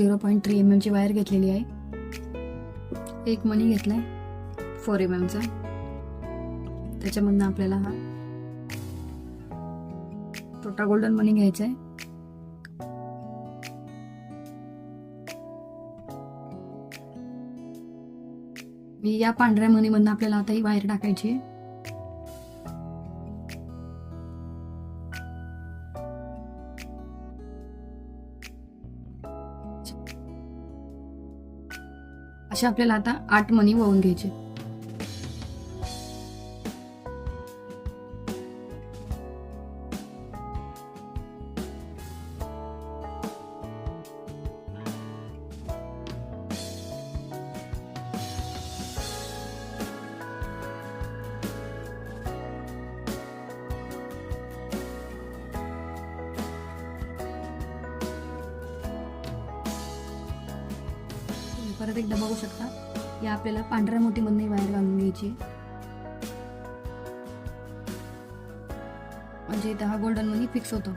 0.3 mm ची wire घेतलेली आहे. एक मणी घेतलाय 4 mm चा. त्याच्यामधनं आपल्याला हा छोटा गोल्डन मणी घ्यायचा आहे. या पांढऱ्या मणीमधनं आपल्याला आता ही वायर टाकायची आहे. अशा आपल्याला आता 8 मणी वळून घ्यायचे. परत एकदा बघू शकता, या आपल्याला पांढऱ्या मोठीमधून वायर घालून घ्यायची, म्हणजे इथे हा गोल्डन मनी फिक्स होतो.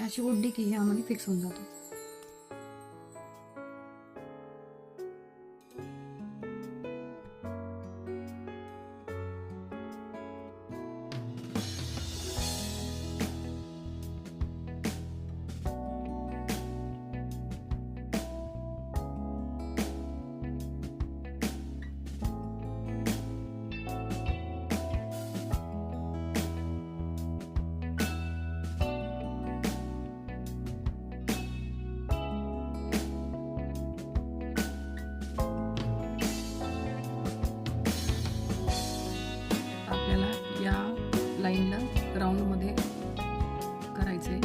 अशी ओढली की हा मनी फिक्स होऊन जातो. आपल्याला या लाईनला राऊंड मध्ये करायचंय.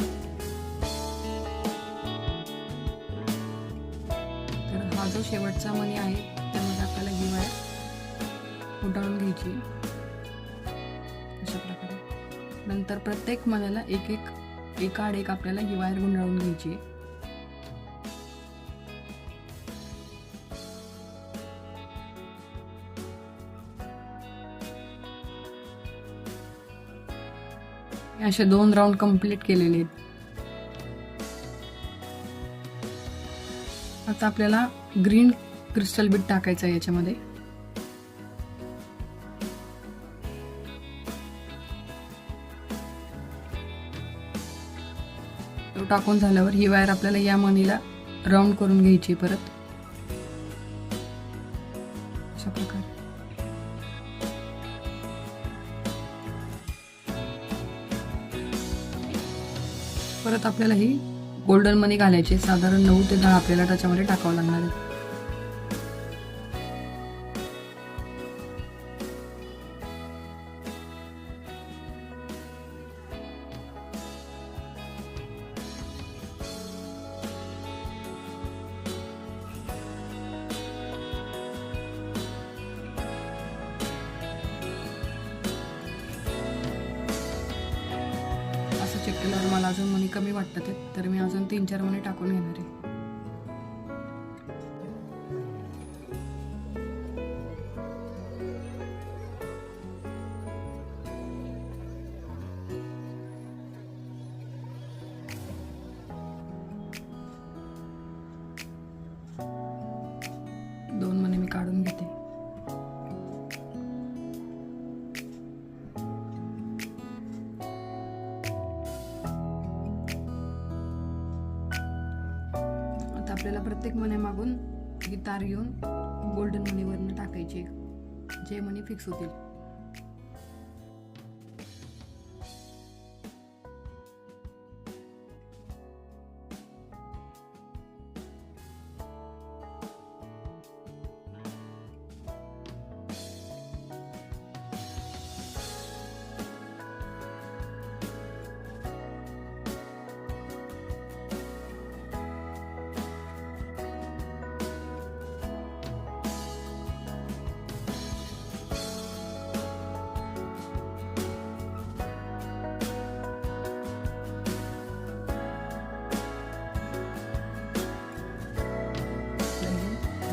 तर हा जो शेवटचा मणी आहे त्यामध्ये आपल्याला ही वायर गुंडाळून घ्यायची अशा प्रकारे. नंतर प्रत्येक मण्याला एकाआड एक आपल्याला ही वायर गुंडाळून घ्यायची. असे 2 राऊंड कंप्लीट केलेले आहेत. आता आपल्याला ग्रीन क्रिस्टल बीट टाकायचं आहे याच्यामध्ये. तो टाकून झाल्यावर ही वायर आपल्याला या मणीला राऊंड करून घ्यायची परत अशा प्रकारे. परत आपल्याला ही गोल्डन मनी घालायची. साधारण 9 ते 10 आपल्याला त्याच्यामध्ये टाकावं लागणार आहे. चेक केल्यावर मला अजून मनी कमी वाटतात, तर मी अजून 3-4 मनी टाकून घेणार आहे. दोन मनी मी काढून घेते. आपल्याला प्रत्येक मनी मागून ही तार घेऊन गोल्डन मनीवरनं टाकायची, जे मनी फिक्स होतील.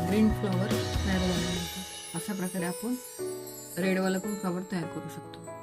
ग्रीन फ्लॉवर तयार झाला. अशा प्रकारे आपण रेडवाला पण फ्लॉवर तयार करू शकतो.